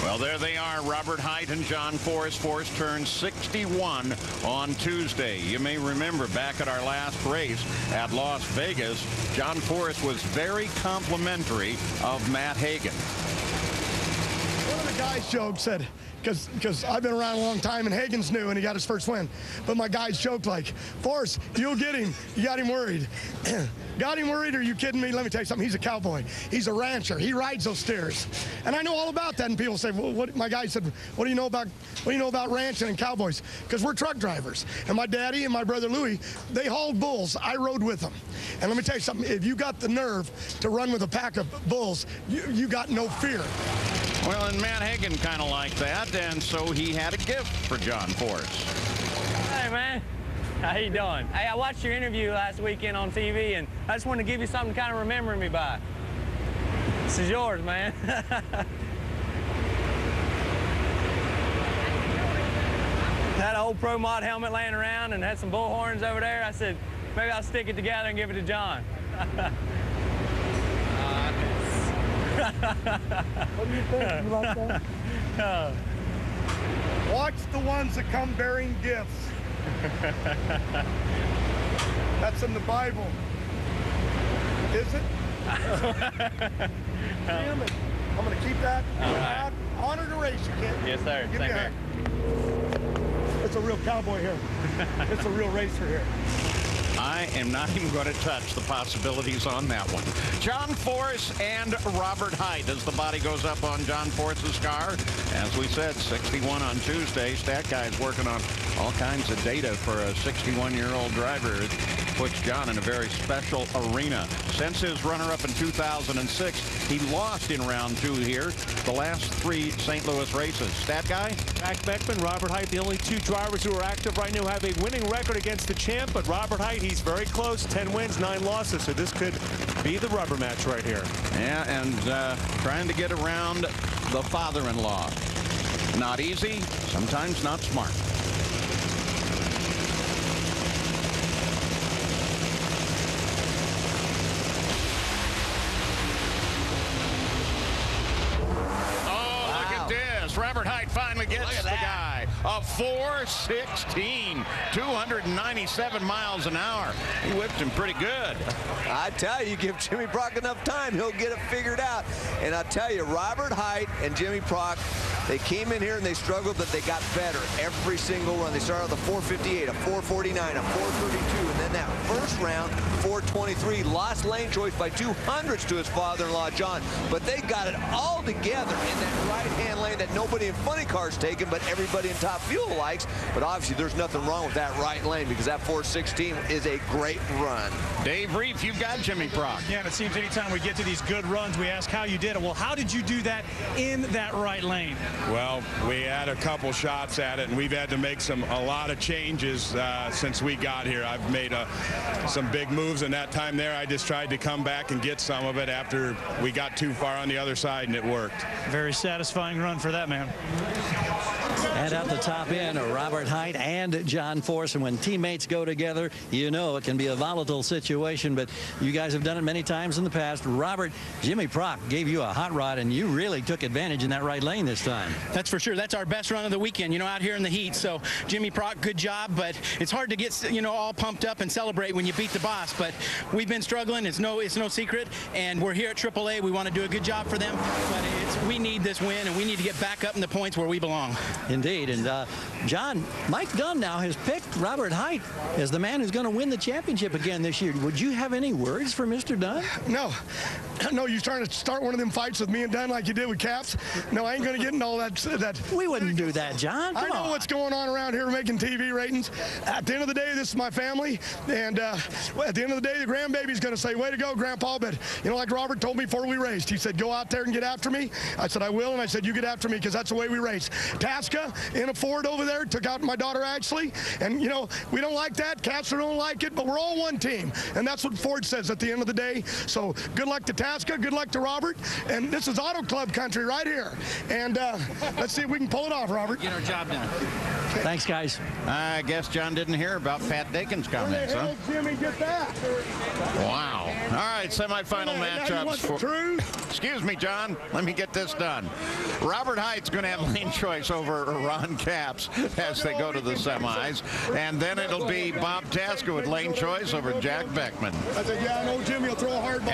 Well, there they are, Robert Hight and John Force. Force turned 61 on Tuesday. You may remember back at our last race at Las Vegas, John Force was very complimentary of Matt Hagan. One of the guys joked, said, because I've been around a long time and Hagan's new and he got his first win. But my guys joked like, Force, you'll get him. You got him worried. Got him worried? Are you kidding me? Let me tell you something. He's a cowboy. He's a rancher. He rides those steers. And I know all about that. And people say, well, what? My guy said, what do you know about ranching and cowboys? Because we're truck drivers. And my daddy and my brother Louie, they hauled bulls. I rode with them. And let me tell you something. If you got the nerve to run with a pack of bulls, you got no fear. Well, and Matt Hagan kind of liked that, and so he had a gift for John Force. Hey, man. How you doing? Hey, I watched your interview last weekend on TV, and I just wanted to give you something to kind of remember me by. This is yours, man. Had an old Pro Mod helmet laying around and had some bull horns over there. I said, maybe I'll stick it together and give it to John. What do you think about that? Watch the ones that come bearing gifts. That's in the Bible. Is it? Damn it. I'm going to keep that. All right. Honor to race you, kid. Yes, sir. Give me a hand. It's a real cowboy here. It's a real racer here. I am not even going to touch the possibilities on that one. John Force and Robert Hight as the body goes up on John Force's car. As we said, 61 on Tuesday. Stat Guy's working on all kinds of data for a 61-year-old driver. It puts John in a very special arena. Since his runner-up in 2006, he lost in round 2 here the last 3 St. Louis races. Stat Guy? Mac Beckman, Robert Hight, the only 2 drivers who are active right now, have a winning record against the champ, but Robert Hight, he's very close, 10 wins, 9 losses, so this could be the rubber match right here. Yeah, and trying to get around the father-in-law. Not easy, sometimes not smart. Robert Hight finally gets the guy. A 4.16, 297 miles an hour. He whipped him pretty good. I tell you, give Jimmy Prock enough time, he'll get it figured out. And I tell you, Robert Hight and Jimmy Prock, they came in here and they struggled, but they got better every single run. They started with a 4.58, a 4.49, a 4.32, and then that first round, 4.23, lost lane choice by 200ths to his father-in-law, John. But they got it all together in that right-hand lane that nobody in funny cars taken, but everybody in Top Fuel likes. But obviously, there's nothing wrong with that right lane because that 4.16 is a great run. Dave Reef, you've got Jimmy Prock. Yeah, and it seems anytime we get to these good runs, we ask how you did it. Well, how did you do that in that right lane? Well, we had a couple shots at it, and we've had to make a lot of changes since we got here. I've made some big moves in that time there. I just tried to come back and get some of it after we got too far on the other side, and it worked. Very satisfying run for that man. And at the top end, Robert Hight and John Force. And when teammates go together, you know it can be a volatile situation, but you guys have done it many times in the past. Robert, Jimmy Prock gave you a hot rod, and you really took advantage in that right lane this time. That's for sure. That's our best run of the weekend, you know, out here in the heat. So, Jimmy Prock, good job, but it's hard to get, you know, all pumped up and celebrate when you beat the boss. But we've been struggling. It's no secret, and we're here at AAA. We want to do a good job for them, but we need this win, and we need to get back up in the points where we belong. Indeed. And John, Mike Dunn now has picked Robert Hight as the man who's going to win the championship again this year. Would you have any words for Mr. Dunn? No. No, you trying to start one of them fights with me and Dunn like you did with Caps? No, I ain't going to get into all that. We wouldn't do that, John. Come I know on. what's going on around here making TV ratings. At the end of the day, this is my family. And at the end of the day, the grandbaby's going to say, way to go, Grandpa. But, you know, like Robert told me before we raced, he said, go out there and get after me. I said, I will. And I said, you get after me because that's the way we race. Tasca in a Ford over there took out my daughter Ashley. And, you know, we don't like that. Caps don't like it. But we're all one team. And that's what Ford says at the end of the day. So good luck to Tasca. Good luck to Robert. And this is Auto Club country right here. And let's see if we can pull it off, Robert. Get our job done. Thanks, guys. I guess John didn't hear about Pat Dakin's comments, huh? Jimmy, get that. Wow. All right, semifinal matchups for... Excuse me, John. Let me get this done. Robert Height's going to have lane choice over Ron Capps as they go to the semis. And then it'll be Bob Tasker with lane choice over Jack Beckman. I said, yeah, I know Jimmy will throw a hard ball.